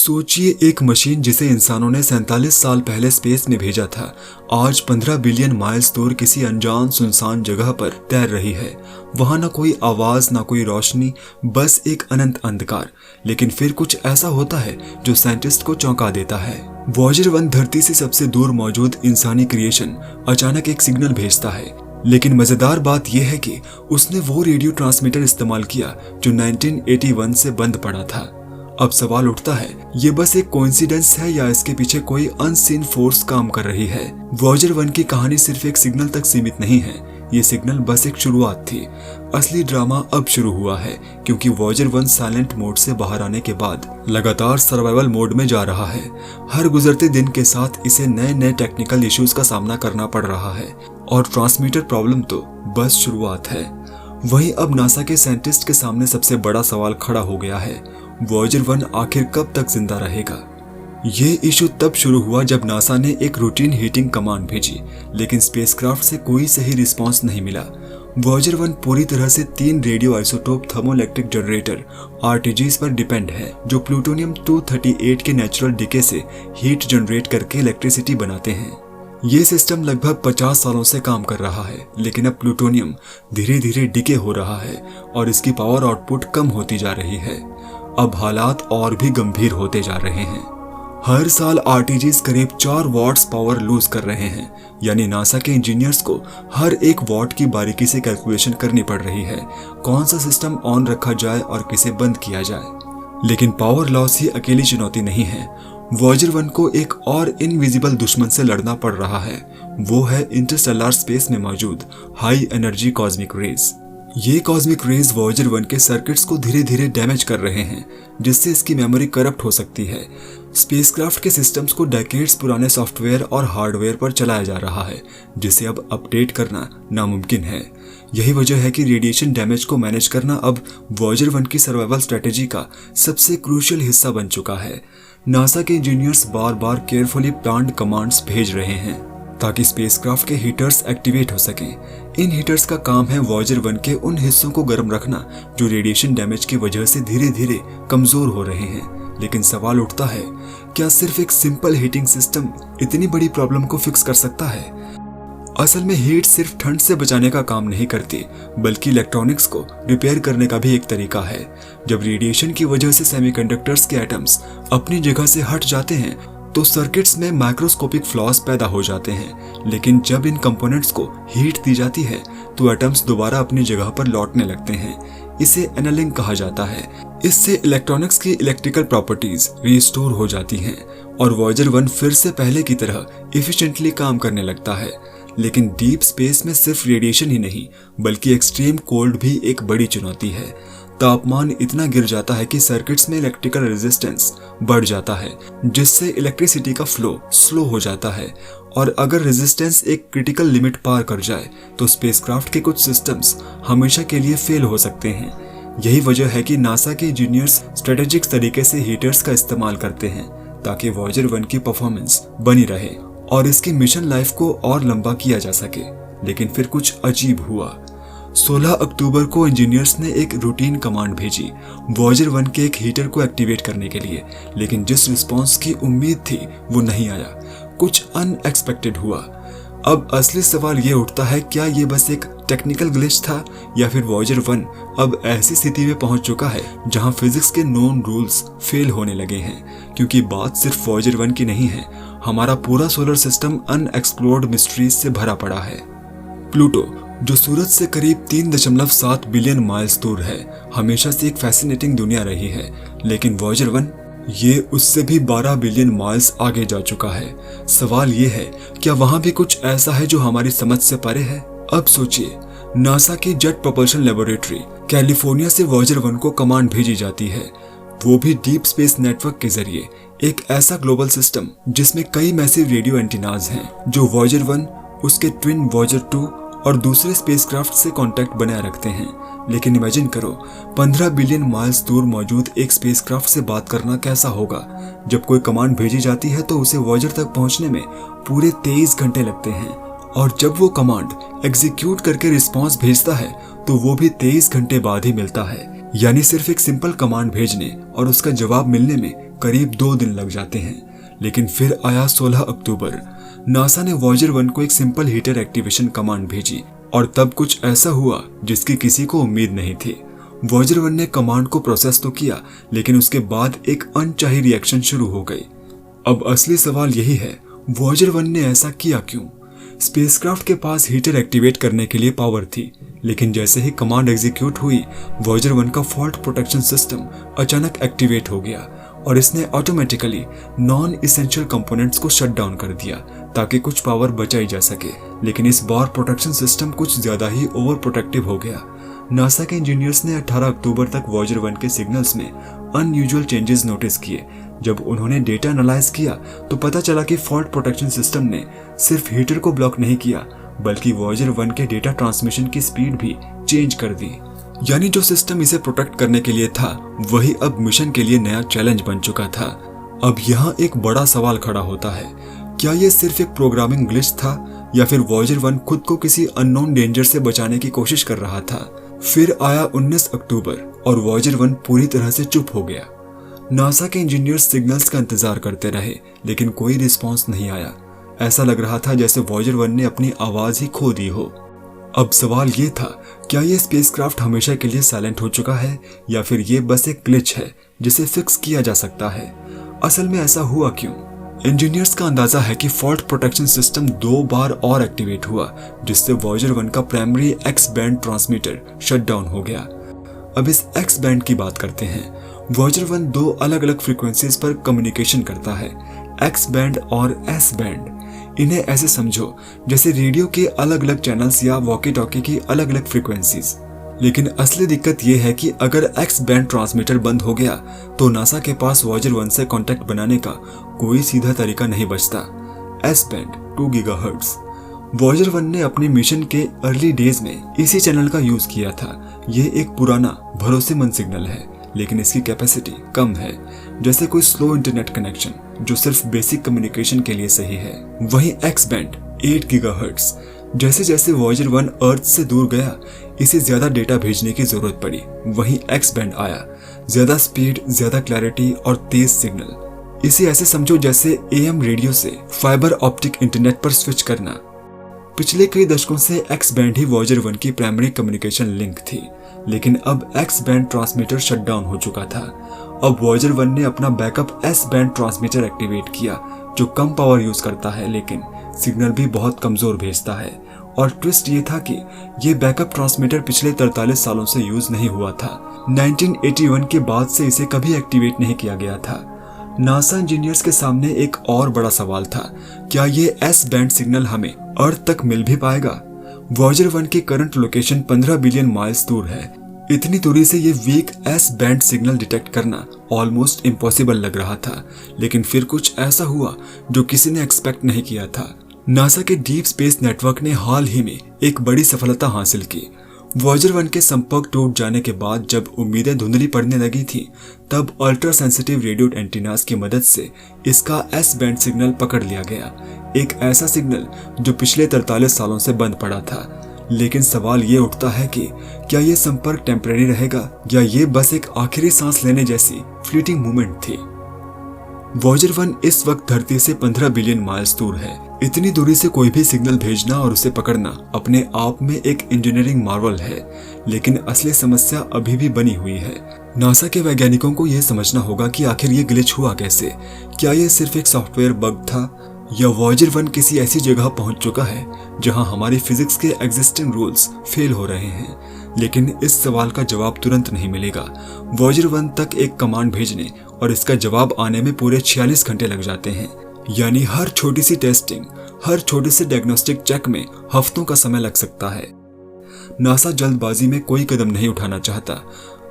सोचिए, एक मशीन जिसे इंसानों ने 47 साल पहले स्पेस में भेजा था, आज 15 बिलियन माइल्स दूर किसी अनजान सुनसान जगह पर तैर रही है। वहां ना कोई आवाज, ना कोई रोशनी, बस एक अनंत अंधकार। लेकिन फिर कुछ ऐसा होता है जो साइंटिस्ट को चौंका देता है। वॉयेजर 1 धरती से सबसे दूर मौजूद इंसानी क्रिएशन अचानक एक सिग्नल भेजता है। लेकिन मजेदार बात यह है कि उसने वो रेडियो ट्रांसमीटर इस्तेमाल किया जो 1981 से बंद पड़ा था। अब सवाल उठता है, ये बस एक कोइंसिडेंस है या इसके पीछे कोई अनसीन फोर्स काम कर रही है? वॉयेजर 1 की कहानी सिर्फ एक सिग्नल तक सीमित नहीं है। ये सिग्नल बस एक शुरुआत थी। असली ड्रामा अब शुरू हुआ है, क्योंकि वॉयेजर 1 साइलेंट मोड से बाहर आने के बाद लगातार सर्वाइवल मोड में जा रहा है। हर गुजरते दिन के साथ इसे नए नए टेक्निकल इश्यूज का सामना करना पड़ रहा है, और ट्रांसमीटर प्रॉब्लम तो बस शुरुआत है। वहीं अब नासा के साइंटिस्ट के सामने सबसे बड़ा सवाल खड़ा हो गया है, वॉयेजर 1 आखिर कब तक जिंदा रहेगा? ये इशू तब शुरू हुआ जब नासा ने एक रूटीन हीटिंग कमांड भेजी, लेकिन स्पेसक्राफ्ट से कोई सही रिस्पांस नहीं मिला। वॉयेजर 1 पूरी तरह से 3 radio isotope thermoelectric generator RTGs पर डिपेंड है, जो प्लूटोनियम 238 के नेचुरल डिके से हीट जनरेट करके इलेक्ट्रिसिटी बनाते हैं। ये सिस्टम लगभग 50 सालों से काम कर रहा है, लेकिन अब प्लूटोनियम धीरे धीरे डिके हो रहा है और इसकी पावर आउटपुट कम होती जा रही है। अब हालात और भी गंभीर होते जा रहे हैं। हर साल RTGs करीब 4 वॉट्स पावर लूज कर रहे हैं, यानी नासा के इंजीनियर्स को हर एक वॉट की बारीकी से कैलकुलेशन करनी पड़ रही है, कौन सा सिस्टम ऑन रखा जाए और किसे बंद किया जाए। लेकिन पावर लॉस ही अकेली चुनौती नहीं है। वॉयेजर 1 को एक और इनविजिबल दुश्मन से लड़ना पड़ रहा है। वो है इंटरस्टेलर स्पेस में मौजूद हाई एनर्जी कॉस्मिक रेज। ये कॉस्मिक रेज वॉयेजर 1 के सर्किट्स को धीरे धीरे डैमेज कर रहे हैं, जिससे इसकी मेमोरी करप्ट हो सकती है। स्पेसक्राफ्ट के सिस्टम्स को डेकेड्स पुराने सॉफ्टवेयर और हार्डवेयर पर चलाया जा रहा है, जिसे अब अपडेट करना नामुमकिन है। यही वजह है कि रेडिएशन डैमेज को मैनेज करना अब वॉयेजर 1 की सर्वाइवल स्ट्रेटेजी का सबसे क्रूशियल हिस्सा बन चुका है। नासा के इंजीनियर्स बार बार केयरफुली प्लान्ड कमांड्स भेज रहे हैं ताकि स्पेसक्राफ्ट के हीटर्स एक्टिवेट हो सकें। इन हीटर्स का काम है वॉयेजर 1 के उन हिस्सों को गर्म रखना जो रेडिएशन डैमेज की वजह से धीरे धीरे कमजोर हो रहे हैं। लेकिन सवाल उठता है, क्या सिर्फ एक सिंपल हीटिंग सिस्टम इतनी बड़ी प्रॉब्लम को फिक्स कर सकता है? असल में हीट सिर्फ ठंड से बचाने का काम नहीं करती, बल्कि इलेक्ट्रॉनिक्स को रिपेयर करने का भी एक तरीका है। जब रेडिएशन की वजह से सेमीकंडक्टर्स के एटम्स अपनी जगह से हट जाते हैं तो सर्किट्स में माइक्रोस्कोपिक फ्लॉज पैदा हो जाते हैं। लेकिन जब इन कंपोनेंट्स को हीट दी जाती है तो एटम्स दोबारा अपनी जगह पर लौटने लगते हैं। इसे एनलिंग कहा जाता है। इससे इलेक्ट्रॉनिक्स की इलेक्ट्रिकल प्रॉपर्टीज रिस्टोर हो जाती हैं और वॉयेजर 1 फिर से पहले की तरह एफिशिएंटली काम करने लगता है। लेकिन डीप स्पेस में सिर्फ रेडिएशन ही नहीं, बल्कि एक्सट्रीम कोल्ड भी एक बड़ी चुनौती है। तापमान इतना गिर जाता है कि सर्किट्स में इलेक्ट्रिकल रेजिस्टेंस बढ़ जाता है, जिससे इलेक्ट्रिसिटी का फ्लो स्लो हो जाता है। और अगर रेजिस्टेंस एक क्रिटिकल लिमिट पार कर जाए तो स्पेसक्राफ्ट के कुछ सिस्टम्स हमेशा के लिए फेल हो सकते हैं। यही वजह है कि नासा के इंजीनियर्स स्ट्रेटेजिक तरीके से हीटर्स का इस्तेमाल करते हैं ताकि वॉयेजर 1 की परफॉर्मेंस बनी रहे और इसकी मिशन लाइफ को और लंबा किया जा सके। लेकिन फिर कुछ अजीब हुआ। 16 अक्टूबर को इंजीनियर्स ने एक रूटीन कमांड भेजी वॉयेजर 1 के एक हीटर को एक्टिवेट करने के लिए, लेकिन जिस रिस्पांस की उम्मीद थी वो नहीं आया। कुछ अनएक्सपेक्टेड हुआ। अब असली सवाल ये उठता है, क्या ये बस एक टेक्निकल ग्लिच था या फिर वॉयेजर 1 अब ऐसी स्थिति में पहुंच चुका है जहां फिजिक्स के नोन रूल्स फेल होने लगे हैं? क्योंकि बात सिर्फ वॉयेजर 1 की नहीं है, हमारा पूरा सोलर सिस्टम अनएक्सप्लोर्ड मिस्ट्रीज से भरा पड़ा है। प्लूटो, जो सूरज से करीब 3.7 बिलियन माइल्स दूर है, हमेशा से एक फैसिनेटिंग दुनिया रही है। लेकिन वॉयेजर 1 ये उससे भी 12 बिलियन माइल्स आगे जा चुका है। सवाल ये है, क्या वहां भी कुछ ऐसा है जो हमारी समझ से परे है? अब सोचिए, नासा की जेट प्रोपल्शन लेबोरेटरी कैलिफोर्निया से वॉयेजर 1 को कमांड भेजी जाती है, वो भी डीप स्पेस नेटवर्क के जरिए। एक ऐसा ग्लोबल सिस्टम जिसमें कई मैसिव रेडियो एंटीनाज हैं जो वॉयेजर 1, उसके ट्विन वॉयेजर 2 और दूसरे स्पेसक्राफ्ट से कांटेक्ट बनाए रखते हैं। लेकिन इमेजिन करो, 15 बिलियन माइल्स दूर मौजूद एक स्पेसक्राफ्ट से बात करना कैसा होगा। जब कोई कमांड भेजी जाती है तो उसे वॉयेजर तक पहुंचने में पूरे 23 घंटे लगते हैं, और जब वो कमांड एग्जीक्यूट करके रिस्पांस भेजता है तो वो भी 23 घंटे बाद ही मिलता है। यानी सिर्फ एक सिंपल कमांड भेजने और उसका जवाब मिलने में करीब 2 दिन लग जाते हैं। लेकिन फिर आया 16 अक्टूबर। नासा ने वॉयेजर 1 को एक सिंपल हीटर एक्टिवेशन कमांड भेजी और तब कुछ ऐसा हुआ जिसकी किसी को उम्मीद नहीं थी। वॉयेजर 1 ने कमांड को प्रोसेस तो किया, लेकिन उसके बाद एक अनचाही रिएक्शन शुरू हो गई। अब असली सवाल यही है, वॉयेजर 1 ने ऐसा किया क्यों? स्पेसक्राफ्ट के पास हीटर एक्टिवेट करने के लिए पावर थी, लेकिन जैसे ही कमांड एग्जीक्यूट हुई, वॉयेजर 1 का फॉल्ट प्रोटेक्शन सिस्टम अचानक एक्टिवेट हो गया और इसने ऑटोमेटिकली नॉन इसेंशियल कंपोनेंट्स को शट डाउन कर दिया ताकि कुछ पावर बचाई जा सके। लेकिन इस बार प्रोटेक्शन सिस्टम कुछ ज्यादा ही ओवर प्रोटेक्टिव हो गया। नासा के इंजीनियर्स ने 18 अक्टूबर तक वॉयेजर 1 के सिग्नल्स में अनयूजुअल चेंजेस नोटिस किए। जब उन्होंने डेटा एनालाइज किया तो पता चला कि फॉल्ट प्रोटेक्शन सिस्टम ने सिर्फ हीटर को ब्लॉक नहीं किया, बल्कि वॉयेजर 1 के डेटा ट्रांसमिशन की स्पीड भी चेंज कर दी। यानी जो सिस्टम इसे प्रोटेक्ट करने के लिए था, वही अब मिशन के लिए नया चैलेंज बन चुका था। अब यहाँ एक बड़ा सवाल खड़ा होता है, क्या ये सिर्फ एक प्रोग्रामिंग ग्लिच था या फिर वॉयेजर 1 खुद को किसी अननोन डेंजर से बचाने की कोशिश कर रहा था? फिर आया 19 अक्टूबर और वॉयेजर 1 पूरी तरह से चुप हो गया। नासा के इंजीनियर्स सिग्नल्स का इंतजार करते रहे, लेकिन कोई रिस्पॉन्स नहीं आया। ऐसा लग रहा था जैसे वॉयेजर 1 ने अपनी आवाज ही खो दी हो। अब सवाल ये था, क्या ये स्पेसक्राफ्ट हमेशा के लिए साइलेंट हो चुका है या फिर ये बस एक ग्लिच है जिसे फिक्स किया जा सकता है? असल में ऐसा हुआ क्यों? इंजीनियर्स का अंदाजा है कि फॉल्ट प्रोटेक्शन सिस्टम 2 बार और एक्टिवेट हुआ, जिससे वॉयेजर 1 का primary x band transmitter shut down हो गया। अब इस एक्स बैंड की बात करते हैं। वॉयेजर 1 2 अलग अलग फ्रीक्वेंसीज पर कम्युनिकेशन करता है, एक्स बैंड और एस बैंड। इन्हें ऐसे समझो जैसे रेडियो के अलग अलग चैनल्स या वॉकी टॉकी की अलग अलग फ्रीक्वेंसीज। लेकिन असली दिक्कत यह है कि अगर एक्स बैंड ट्रांसमीटर बंद हो गया तो नासा के पास वॉयेजर 1 से कांटेक्ट बनाने का कोई सीधा तरीका नहीं बचता। S band 2 gigahertz. वॉयेजर 1 ने अपने मिशन के अर्ली डेज में इसी चैनल का यूज किया था। ये एक पुराना भरोसेमंद सिग्नल है, लेकिन इसकी कैपेसिटी कम है, जैसे कोई स्लो इंटरनेट कनेक्शन जो सिर्फ बेसिक कम्युनिकेशन के लिए सही है। वहीं एक्स बैंड 8 गीगाहर्ट्ज। जैसे जैसे वॉयेजर 1 अर्थ से दूर गया, इसे ज्यादा डेटा भेजने की जरूरत पड़ी। वहीं एक्स बैंड आया, ज्यादा स्पीड, ज्यादा क्लैरिटी और तेज सिग्नल। इसे ऐसे समझो जैसे एएम रेडियो से फाइबर ऑप्टिक इंटरनेट पर स्विच करना। पिछले कई दशकों से एक्स बैंड ही वॉयेजर 1 की प्राइमरी कम्युनिकेशन लिंक थी, लेकिन अब x band transmitter shut down हो चुका था। अब वॉयेजर 1 ने अपना backup S band transmitter activate किया, जो कम पावर यूज करता है लेकिन सिग्नल भी बहुत कमजोर भेजता है। और ट्विस्ट ये था कि ये बैकअप ट्रांसमीटर पिछले 43 सालों से यूज नहीं हुआ था। 1981 के बाद से इसे कभी एक्टिवेट नहीं किया गया था। नासा इंजीनियर्स के सामने एक और बड़ा सवाल था, क्या ये एस बैंड सिग्नल हमें अर्थ तक मिल भी पाएगा? वॉयेजर 1 की करंट लोकेशन 15 बिलियन माइल्स दूर है। इतनी दूरी से ये weak S band signal detect करना ऑलमोस्ट इम्पॉसिबल लग रहा था। लेकिन फिर कुछ ऐसा हुआ जो किसी ने एक्सपेक्ट नहीं किया था। नासा के डीप स्पेस नेटवर्क ने हाल ही में एक बड़ी सफलता हासिल की। वॉयेजर 1 के संपर्क टूट जाने के बाद जब उम्मीदें धुंधली पड़ने लगी थी, तब अल्ट्रा सेंसिटिव रेडियो एंटीनास की मदद से इसका एस बैंड सिग्नल पकड़ लिया गया। एक ऐसा सिग्नल जो पिछले 43 सालों से बंद पड़ा था। लेकिन सवाल ये उठता है कि क्या ये संपर्क टेम्परेरी रहेगा या ये बस एक आखिरी सांस लेने जैसी फ्लीटिंग मोमेंट थी? वॉयेजर 1 इस वक्त धरती से 15 बिलियन माइल्स दूर है। इतनी दूरी से कोई भी सिग्नल भेजना और उसे पकड़ना अपने आप में एक इंजीनियरिंग मार्वल है, लेकिन असली समस्या अभी भी बनी हुई है। नासा के वैज्ञानिकों को यह समझना होगा कि आखिर ये ग्लिच हुआ कैसे। क्या ये सिर्फ एक सॉफ्टवेयर बग था या वॉयेजर 1 किसी ऐसी जगह पहुंच चुका है जहां हमारी फिजिक्स के एग्जिस्टिंग रूल्स फेल हो रहे हैं? लेकिन इस सवाल का जवाब तुरंत नहीं मिलेगा। वॉयेजर 1 तक एक कमांड भेजने और इसका जवाब आने में पूरे 46 घंटे लग जाते हैं। यानी हर छोटी सी टेस्टिंग, हर छोटे से डायग्नोस्टिक चेक में हफ्तों का समय लग सकता है। नासा जल्दबाजी में कोई कदम नहीं उठाना चाहता।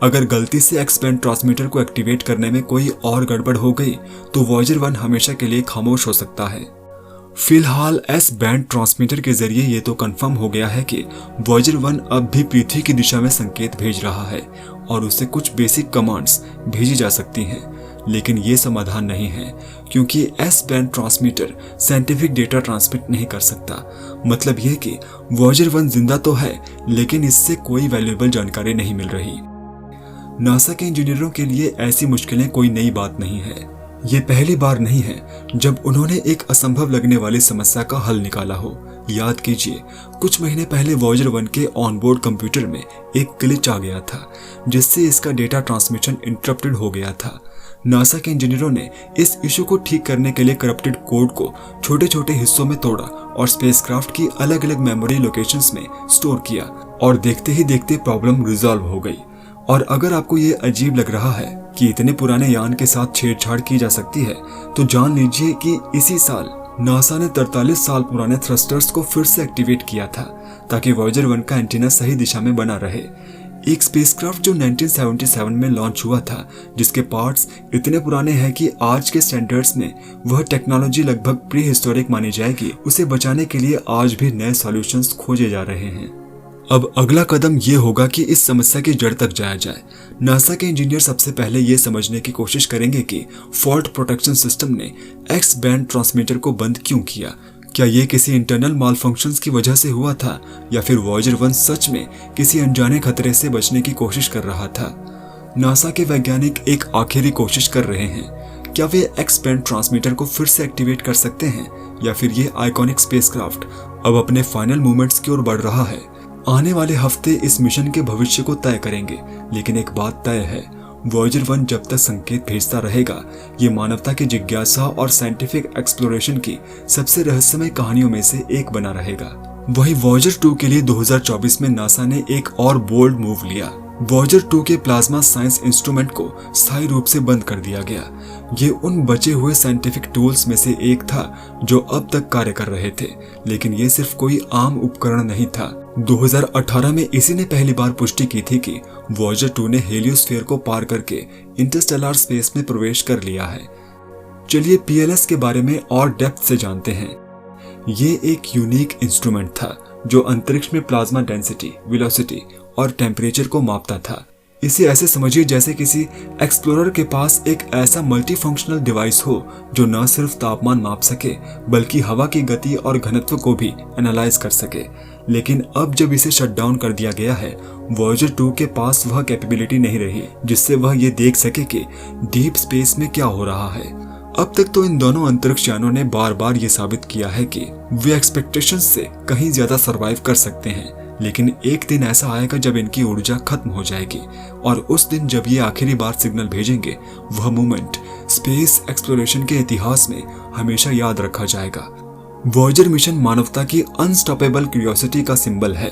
अगर गलती से एक्स बैंड ट्रांसमीटर को एक्टिवेट करने में कोई और गड़बड़ हो गई तो वॉयेजर 1 हमेशा के लिए खामोश हो सकता है। फिलहाल एस बैंड ट्रांसमीटर के जरिए ये तो कंफर्म हो गया है कि वॉयेजर 1 अब भी पृथ्वी की दिशा में संकेत भेज रहा है और उसे कुछ बेसिक कमांड्स भेजी जा सकती हैं। लेकिन ये समाधान नहीं है, क्योंकि S band transmitter scientific data transmit नहीं कर सकता। मतलब ये कि वॉयेजर 1 जिंदा तो है, लेकिन इससे कोई वैल्यूएबल जानकारी नहीं मिल रही। नासा के इंजीनियरों के लिए ऐसी मुश्किलें कोई नई बात नहीं है। ये पहली बार नहीं है जब उन्होंने एक असंभव लगने वाली समस्या का हल निकाला हो। याद कीजिए, कुछ महीने पहले वॉयेजर 1 के ऑनबोर्ड कंप्यूटर में एक ग्लिच आ गया था, जिससे इसका डेटा ट्रांसमिशन इंटरप्टेड हो गया था। नासा के इंजीनियरों ने इस इशू को ठीक करने के लिए करप्टेड कोड को छोटे छोटे हिस्सों में तोड़ा और स्पेसक्राफ्ट की अलग अलग मेमोरी लोकेशंस में स्टोर किया, और देखते ही देखते प्रॉब्लम रिजॉल्व हो गई। और अगर आपको ये अजीब लग रहा है कि इतने पुराने यान के साथ छेड़छाड़ की जा सकती है, तो जान लीजिए कि इसी साल नासा ने 43 साल पुराने थ्रस्टर्स को फिर से एक्टिवेट किया था, ताकि वॉयेजर 1 का एंटीना सही दिशा में बना रहे। एक स्पेसक्राफ्ट जो 1977 में लॉन्च हुआ था, जिसके पार्ट्स इतने पुराने हैं कि आज के स्टैंडर्ड्स में वह टेक्नोलॉजी लगभग प्री हिस्टोरिक मानी जाएगी, उसे बचाने के लिए आज भी नए सॉल्यूशंस खोजे जा रहे हैं। अब अगला कदम ये होगा कि इस समस्या की जड़ तक जाया जाए। नासा के इंजीनियर सबसे पहले ये समझने की कोशिश करेंगे कि फॉल्ट प्रोटेक्शन सिस्टम ने एक्स बैंड ट्रांसमीटर को बंद क्यों किया। क्या ये किसी इंटरनल माल फंक्शंस की वजह से हुआ था, या फिर वॉयेजर 1 सच में किसी अनजाने खतरे से बचने की कोशिश कर रहा था। नासा के वैज्ञानिक एक आखिरी कोशिश कर रहे हैं। क्या वे एक्स बैंड ट्रांसमीटर को फिर से एक्टिवेट कर सकते हैं, या फिर ये आइकॉनिक स्पेसक्राफ्ट अब अपने फाइनल मूवमेंट्स की ओर बढ़ रहा है। आने वाले हफ्ते इस मिशन के भविष्य को तय करेंगे, लेकिन एक बात तय है, वॉयेजर 1 जब तक संकेत भेजता रहेगा, ये मानवता की जिज्ञासा और साइंटिफिक एक्सप्लोरेशन की सबसे रहस्यमय कहानियों में से एक बना रहेगा। वही वॉयेजर 2 के लिए 2024 में नासा ने एक और बोल्ड मूव लिया। वॉयेजर 2 के प्लाज्मा साइंस इंस्ट्रूमेंट को स्थायी रूप से बंद कर दिया गया। ये उन बचे हुए साइंटिफिक टूल्स में से एक था जो अब तक कार्य कर रहे थे, लेकिन ये सिर्फ कोई आम उपकरण नहीं था। 2018 में इसी ने पहली बार पुष्टि की थी कि वॉयेजर 2 ने हेलियोस्फीयर को पार करके इंटरस्टेलर स्पेस में प्रवेश कर लिया है। चलिए PLS के बारे में और डेप्थ से जानते हैं। ये एक यूनिक इंस्ट्रूमेंट था जो अंतरिक्ष में प्लाज्मा डेंसिटी, वेलोसिटी और टेम्परेचर को मापता था। इसे ऐसे समझिए जैसे किसी एक्सप्लोरर के पास एक ऐसा मल्टी फंक्शनल डिवाइस हो जो न सिर्फ तापमान माप सके, बल्कि हवा की गति और घनत्व को भी एनालाइज कर सके। लेकिन अब जब इसे शट डाउन कर दिया गया है, वॉयेजर 2 के पास वह कैपेबिलिटी नहीं रही जिससे वह ये देख सके कि डीप स्पेस में क्या हो रहा है। अब तक तो इन दोनों अंतरिक्ष यानों ने बार बार ये साबित किया है कि वे एक्सपेक्टेशंस से कहीं ज्यादा सरवाइव कर सकते हैं, लेकिन एक दिन ऐसा आएगा जब इनकी ऊर्जा खत्म हो जाएगी, और उस दिन जब ये आखिरी बार सिग्नल भेजेंगे, वह मोमेंट स्पेस एक्सप्लोरेशन के इतिहास में हमेशा याद रखा जाएगा। वॉयेजर मिशन मानवता की अनस्टॉपेबल क्यूरियोसिटी का सिंबल है।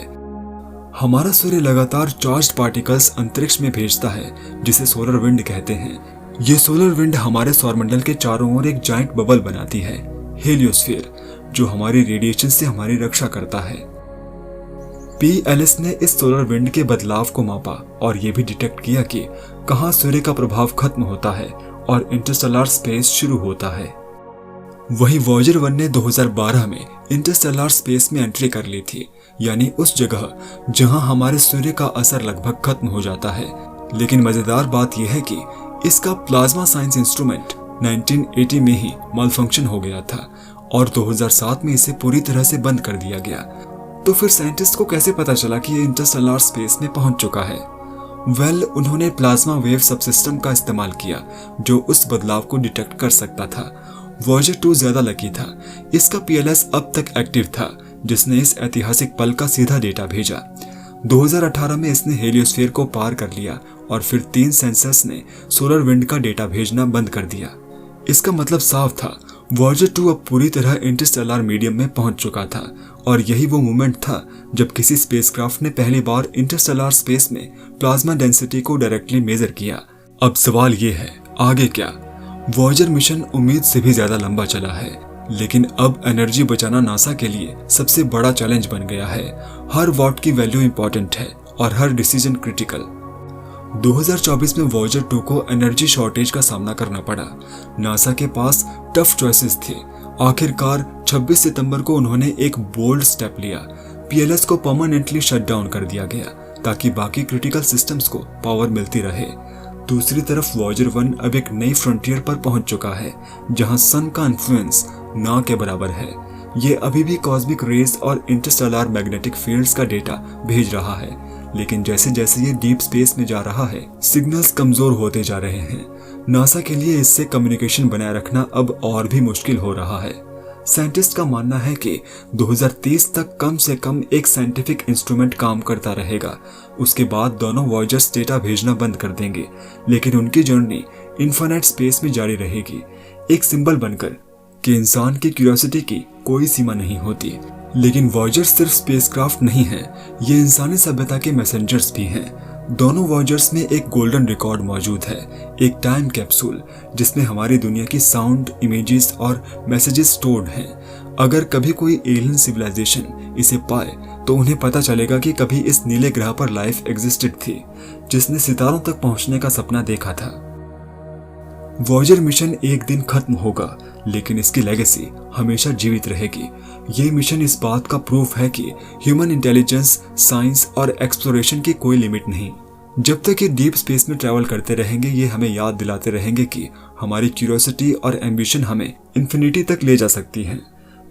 हमारा सूर्य लगातार चार्ज्ड पार्टिकल्स अंतरिक्ष में भेजता है, जिसे सोलर विंड कहते हैं। ये सोलर विंड हमारे सौरमंडल के चारों ओर एक जाइंट बबल बनाती है, हेलियोस्फीयर, जो हमारी रेडिएशन से हमारी रक्षा करता है। PLS ने इस सोलर विंड के बदलाव को मापा और ये भी डिटेक्ट किया कि कहां सूर्य का प्रभाव खत्म होता है और इंटरस्टेलर स्पेस शुरू होता है। वही वॉयेजर 1 ने 2012 में इंटरस्टेलर स्पेस में एंट्री कर ली थी, यानी उस जगह जहां हमारे सूर्य का असर लगभग खत्म हो जाता है। लेकिन मजेदार बात यह है कि इसका प्लाज्मा साइंस इंस्ट्रूमेंट 1980 में ही मालफंक्शन हो गया था और 2007 में इसे पूरी तरह से बंद कर दिया गया। तो फिर साइंटिस्ट को कैसे पता चला कि ये इंटरस्टेलर स्पेस में पहुंच चुका है? उन्होंने प्लाज्मा वेव सबसिस्टम का इस्तेमाल किया जो उस बदलाव को डिटेक्ट कर सकता था। वॉयेजर 2 ज्यादा लकी था, इसका PLS अब तक एक्टिव था, जिसने इस ऐतिहासिक पल का सीधा डेटा भेजा। 2018 में इसने हेलियोस्फीयर को पार कर लिया और फिर 3 सेंसर्स ने सोलर विंड का डेटा भेजना बंद कर दिया। इसका मतलब साफ था, वॉयेजर 2 अब पूरी तरह इंटरस्टेलर मीडियम में पहुंच चुका था, और यही वो मोमेंट था जब किसी स्पेसक्राफ्ट ने पहली बार इंटरस्टेलर स्पेस में प्लाज्मा डेंसिटी को डायरेक्टली मेजर किया। अब सवाल ये है, आगे क्या? वॉयेजर मिशन उम्मीद से भी ज्यादा लंबा चला है, लेकिन अब एनर्जी बचाना नासा के लिए सबसे बड़ा चैलेंज बन गया है। हर वॉट की वैल्यू इंपॉर्टेंट है और हर डिसीजन क्रिटिकल। 2024 में वॉयेजर 2 को एनर्जी शॉर्टेज का सामना करना पड़ा। नासा के पास टफ चॉइसेस थे। आखिरकार 26 सितंबर को उन्होंने एक बोल्ड स्टेप लिया। PLS को परमानेंटली शट डाउन कर दिया गया ताकि बाकी क्रिटिकल सिस्टम्स को पावर मिलती रहे। दूसरी तरफ वॉयेजर 1 अब एक नई फ्रंटियर पर पहुंच चुका है, जहां सन का इन्फ्लुएंस ना के बराबर है। ये अभी भी कॉस्मिक रेज और इंटरस्टेलर मैग्नेटिक फील्ड्स का डेटा भेज रहा है, लेकिन जैसे जैसे ये डीप स्पेस में जा रहा है, सिग्नल्स कमजोर होते जा रहे हैं। नासा के लिए इससे कम्युनिकेशन बनाए रखना अब और भी मुश्किल हो रहा है। साइंटिस्ट का मानना है कि 2030 तक कम से कम एक साइंटिफिक इंस्ट्रूमेंट काम करता रहेगा। उसके बाद दोनों वॉयजर्स डेटा भेजना बंद कर देंगे, लेकिन उनकी जर्नी इन्फिनिट स्पेस में जारी रहेगी, एक सिंबल बनकर कि इंसान की क्यूरियोसिटी की कोई सीमा नहीं होती। लेकिन वॉयजर्स सिर्फ स्पेसक्राफ्ट नहीं है, ये इंसानी सभ्यता के मैसेंजर्स भी हैं। दोनों वॉयजर्स में एक गोल्डन रिकॉर्ड मौजूद है, एक टाइम कैप्सूल जिसमें हमारी दुनिया की साउंड, इमेजेस और मैसेजेस स्टोर्ड हैं। अगर कभी कोई एलियन सिविलाइजेशन इसे पाए तो उन्हें पता चलेगा कि कभी इस नीले ग्रह पर लाइफ एग्जिस्टेड थी, जिसने सितारों तक पहुंचने का सपना देखा था। वॉयजर मिशन एक दिन खत्म होगा, लेकिन इसकी लेगेसी हमेशा जीवित रहेगी। ये मिशन इस बात का प्रूफ है कि ह्यूमन इंटेलिजेंस, साइंस और एक्सप्लोरेशन की कोई लिमिट नहीं। जब तक ये डीप स्पेस में ट्रैवल करते रहेंगे, ये हमें याद दिलाते रहेंगे कि हमारी क्यूरियोसिटी और एम्बिशन हमें इन्फिनिटी तक ले जा सकती है।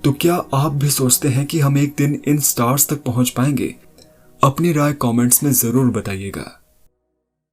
तो क्या आप भी सोचते हैं कि हम एक दिन इन स्टार्स तक पहुंच पाएंगे? अपनी राय कमेंट्स में जरूर बताइएगा।